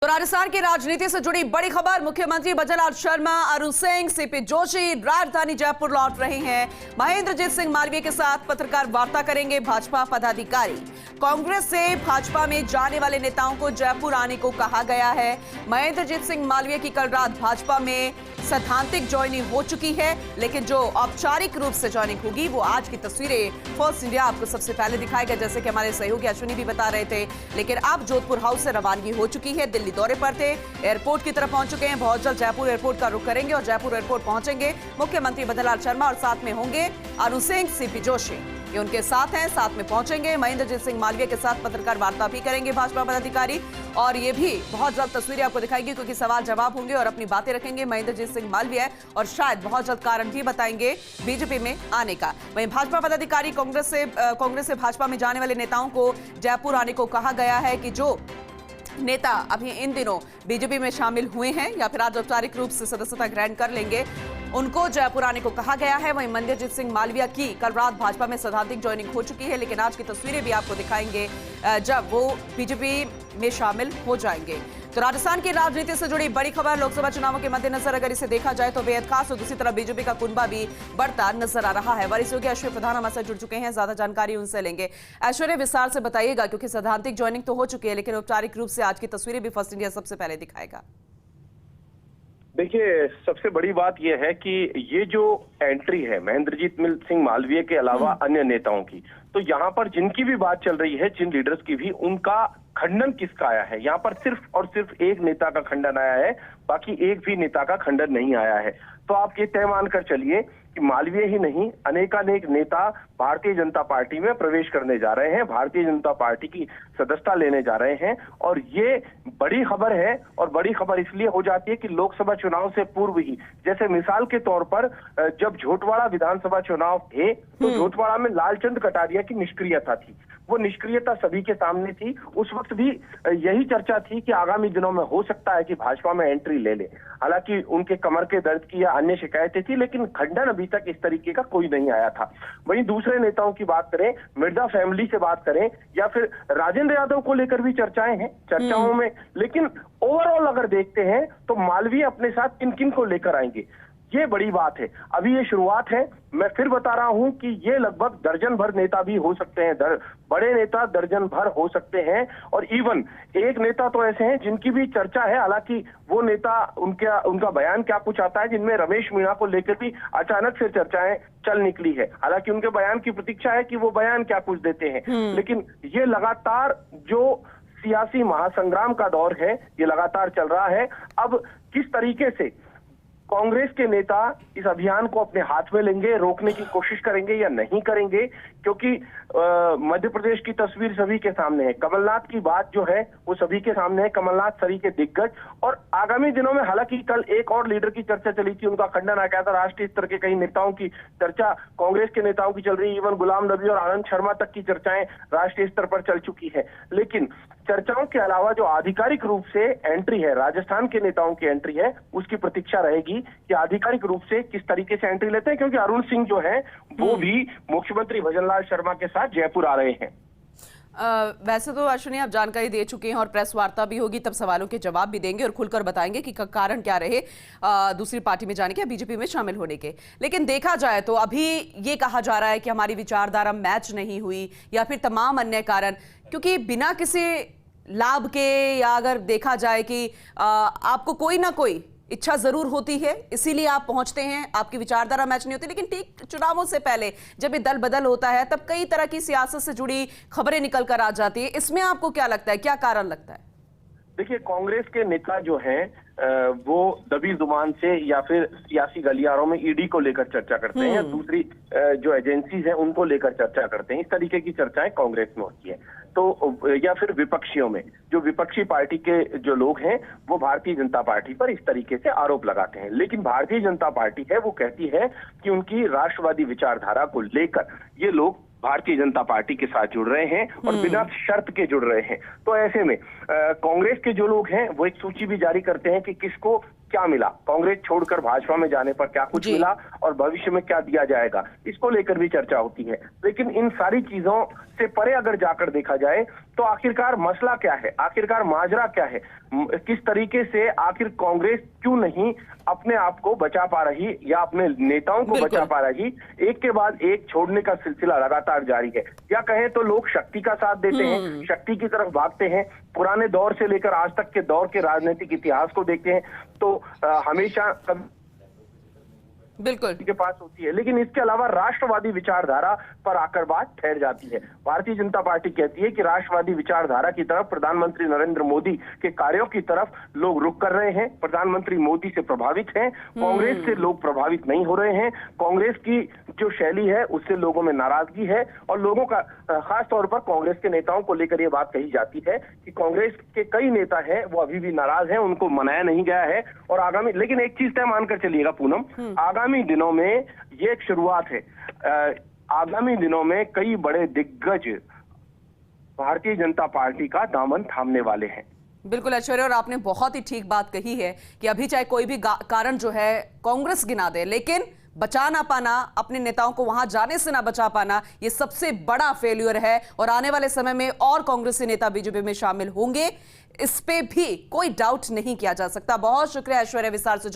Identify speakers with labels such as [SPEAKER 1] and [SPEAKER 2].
[SPEAKER 1] तो राजस्थान की राजनीति से जुड़ी बड़ी खबर। मुख्यमंत्री भजनलाल शर्मा, अरुण सिंह, सीपी जोशी राजधानी जयपुर लौट रहे हैं। महेंद्रजीत सिंह मालवीय के साथ पत्रकार वार्ता करेंगे भाजपा पदाधिकारी। कांग्रेस से भाजपा में जाने वाले नेताओं को जयपुर आने को कहा गया है। महेंद्रजीत सिंह मालवीय की कल रात भाजपा में सैद्धांतिक ज्वाइनिंग हो चुकी है, लेकिन जो औपचारिक रूप से ज्वाइनिंग होगी वो आज की तस्वीरें फर्स्ट इंडिया आपको सबसे पहले दिखाएगा, जैसे कि हमारे सहयोगी अश्विनी भी बता रहे थे। लेकिन अब जोधपुर हाउस से रवानगी हो चुकी है। दिल्ली दौरे पर थे, एयरपोर्ट की तरफ पहुंच चुके हैं। बहुत जल्द जयपुर एयरपोर्ट का रुख करेंगे और जयपुर एयरपोर्ट पहुंचेंगे मुख्यमंत्री भजनलाल शर्मा और साथ में होंगे अरुण सिंह, सीपी जोशी, ये उनके साथ हैं, साथ में पहुंचेंगे। महेंद्रजीत सिंह मालवीय के साथ पत्रकार वार्ता भी करेंगे भाजपा पदाधिकारी और ये भी बहुत जल्द तस्वीरें आपको दिखाएंगे, क्योंकि सवाल जवाब होंगे और अपनी बातें रखेंगे महेंद्रजीत सिंह मालवीय और शायद बहुत जल्द कारण भी बताएंगे बीजेपी में आने का। वहीं भाजपा पदाधिकारी कांग्रेस से भाजपा में जाने वाले नेताओं को जयपुर आने को कहा गया है कि जो नेता अभी इन दिनों बीजेपी में शामिल हुए हैं या फिर आज औपचारिक रूप से सदस्यता ग्रहण कर लेंगे, उनको जयपुर आने को कहा गया है। वहीं महेंद्रजीत सिंह मालवीय की कल रात भाजपा में सैद्धांतिक ज्वाइनिंग हो चुकी है, लेकिन आज की तस्वीरें भी आपको दिखाएंगे जब वो बीजेपी में शामिल हो जाएंगे। तो राजस्थान की राजनीति से जुड़ी बड़ी खबर। लोकसभा चुनावों के मद्देनजर अगर इसे देखा जाए तो बेहद खास, और दूसरी तरफ बीजेपी का कुनबा भी बढ़ता नजर आ रहा है। वरिष्ठ योगी ऐश्वर्य प्रधान हमारे साथ जुड़ चुके हैं, ज्यादा जानकारी उनसे लेंगे। ऐश्वर्य, विस्तार से बताइएगा, क्योंकि सैद्धांतिक ज्वाइनिंग तो हो चुकी है, लेकिन औपचारिक रूप से आज की तस्वीरें भी फर्स्ट इंडिया सबसे पहले दिखाएगा।
[SPEAKER 2] देखिए, सबसे बड़ी बात यह है कि ये जो एंट्री है महेंद्रजीत सिंह मालवीय के अलावा अन्य नेताओं की, तो यहाँ पर जिनकी भी बात चल रही है, जिन लीडर्स की भी, उनका खंडन किसका आया है? यहाँ पर सिर्फ और सिर्फ एक नेता का खंडन आया है, बाकी एक भी नेता का खंडन नहीं आया है। तो आप ये तय मानकर चलिए कि मालवीय ही नहीं, अनेकानेक नेता भारतीय जनता पार्टी में प्रवेश करने जा रहे हैं, भारतीय जनता पार्टी की सदस्यता लेने जा रहे हैं। और ये बड़ी खबर है, और बड़ी खबर इसलिए हो जाती है कि लोकसभा चुनाव से पूर्व ही, जैसे मिसाल के तौर पर जब झोटवाड़ा विधानसभा चुनाव थे तो झोटवाड़ा में लालचंद कटारिया की निष्क्रियता थी। वो निष्क्रियता सभी के सामने थी। उस वक्त भी यही चर्चा थी कि आगामी दिनों में हो सकता है कि भाजपा में एंट्री ले ले। हालांकि उनके कमर के दर्द की या अन्य शिकायतें थी, लेकिन खंडन अभी तक इस तरीके का कोई नहीं आया था। वहीं दूसरे नेताओं की बात करें, मिर्जा फैमिली से बात करें या फिर राजेंद्र यादव को लेकर भी चर्चाएं हैं चर्चाओं में, लेकिन ओवरऑल अगर देखते हैं तो मालवीय अपने साथ किन किन को लेकर आएंगे, ये बड़ी बात है। अभी ये शुरुआत है। मैं फिर बता रहा हूं कि ये लगभग दर्जन भर नेता भी हो सकते हैं, बड़े नेता दर्जन भर हो सकते हैं। और इवन एक नेता तो ऐसे हैं जिनकी भी चर्चा है, हालांकि वो नेता उनका बयान क्या कुछ आता है, जिनमें रमेश मीणा को लेकर भी अचानक से चर्चाएं चल निकली है। हालांकि उनके बयान की प्रतीक्षा है कि वो बयान क्या कुछ देते हैं, लेकिन ये लगातार जो सियासी महासंग्राम का दौर है, ये लगातार चल रहा है। अब किस तरीके से कांग्रेस के नेता इस अभियान को अपने हाथ में लेंगे, रोकने की कोशिश करेंगे या नहीं करेंगे, क्योंकि मध्य प्रदेश की तस्वीर सभी के सामने है। कमलनाथ की बात जो है वो सभी के सामने है, कमलनाथ सरी के दिग्गज। और आगामी दिनों में, हालांकि कल एक और लीडर की चर्चा चली थी, उनका खंडन आ गया था। राष्ट्रीय स्तर के कई नेताओं की चर्चा कांग्रेस के नेताओं की चल रही है, इवन गुलाम नबी और आनंद शर्मा तक की चर्चाएं राष्ट्रीय स्तर पर चल चुकी है। लेकिन चर्चाओं के अलावा जो आधिकारिक रूप से एंट्री है, राजस्थान के नेताओं की एंट्री है, उसकी प्रतीक्षा रहेगी कि आधिकारिक रूप से किस तरीके से एंट्री लेते हैं, क्योंकि अरुण सिंह जो है वो भी मुख्यमंत्री भजनलाल शर्मा के साथ जयपुर आ रहे हैं।
[SPEAKER 1] वैसे तो अश्विनी आप जानकारी दे चुके हैं और प्रेस वार्ता भी होगी, तब सवालों के जवाब भी देंगे और खुलकर बताएंगे कि कारण क्या रहे दूसरी पार्टी में जाने के, बीजेपी में शामिल होने के। लेकिन देखा जाए तो अभी ये कहा जा रहा है कि हमारी विचारधारा मैच नहीं हुई या फिर तमाम अन्य कारण, क्योंकि बिना किसी लाभ के, या अगर देखा जाए कि आपको कोई ना कोई इच्छा जरूर होती है, इसीलिए आप पहुंचते हैं, आपकी विचारधारा मैच नहीं होती। लेकिन ठीक चुनावों से पहले जब ये दल बदल होता है, तब कई तरह की सियासत से जुड़ी खबरें निकल कर आ जाती है। इसमें आपको क्या लगता है, क्या कारण लगता है?
[SPEAKER 2] देखिए, कांग्रेस के नेता जो हैं वो दबी जुबान से या फिर सियासी गलियारों में ईडी को लेकर चर्चा करते हैं, या दूसरी जो एजेंसीज हैं उनको लेकर चर्चा करते हैं। इस तरीके की चर्चाएं कांग्रेस में होती है। तो या फिर विपक्षियों में, जो विपक्षी पार्टी के जो लोग हैं वो भारतीय जनता पार्टी पर इस तरीके से आरोप लगाते हैं। लेकिन भारतीय जनता पार्टी है वो कहती है कि उनकी राष्ट्रवादी विचारधारा को लेकर ये लोग भारतीय जनता पार्टी के साथ जुड़ रहे हैं और बिना शर्त के जुड़ रहे हैं। तो ऐसे में कांग्रेस के जो लोग हैं वो एक सूची भी जारी करते हैं कि किसको क्या मिला, कांग्रेस छोड़कर भाजपा में जाने पर क्या कुछ
[SPEAKER 1] जी।
[SPEAKER 2] मिला और भविष्य में क्या दिया जाएगा, इसको लेकर भी चर्चा होती है। लेकिन इन सारी चीजों से परे अगर जाकर देखा जाए तो आखिरकार मसला क्या है, आखिरकार माजरा क्या है, किस तरीके से आखिर कांग्रेस क्यों नहीं अपने आप को बचा पा रही या अपने नेताओं को बचा पा रही। एक के बाद एक छोड़ने का सिलसिला लगातार जारी है, या कहें तो लोग शक्ति का साथ देते हैं, शक्ति की तरफ भागते हैं। पुराने दौर से लेकर आज तक के दौर के राजनीतिक इतिहास को देखते हैं तो हमेशा
[SPEAKER 1] बिल्कुल
[SPEAKER 2] के पास होती है, लेकिन इसके अलावा राष्ट्रवादी विचारधारा पर आकर बात ठहर जाती है। भारतीय जनता पार्टी कहती है कि राष्ट्रवादी विचारधारा की तरफ, प्रधानमंत्री नरेंद्र मोदी के कार्यों की तरफ लोग रुख कर रहे हैं, प्रधानमंत्री मोदी से प्रभावित हैं, कांग्रेस से लोग प्रभावित नहीं हो रहे हैं। कांग्रेस की जो शैली है उससे लोगों में नाराजगी है और लोगों का खास तौर पर कांग्रेस के नेताओं को लेकर यह बात कही जाती है कि कांग्रेस के कई नेता हैं वो अभी भी नाराज हैं, उनको मनाया नहीं गया है और आगामी, लेकिन एक चीज तय मानकर चलिएगा पूनम, आगामी दिनों में ये एक शुरुआत है। आगामी दिनों में कई बड़े दिग्गज भारतीय जनता पार्टी का दामन थामने वाले हैं।
[SPEAKER 1] बिल्कुल ऐश्वर्या, और आपने बहुत ही ठीक बात कही है कि अभी चाहे कोई भी कारण जो है कांग्रेस गिना दे, लेकिन बचा ना पाना, अपने नेताओं को वहां जाने से ना बचा पाना, ये सबसे बड़ा फेल्यूर है। और आने वाले समय में और कांग्रेसी नेता बीजेपी में शामिल होंगे, इस पे भी कोई डाउट नहीं किया जा सकता। बहुत शुक्रिया ऐश्वर्या विस्तार से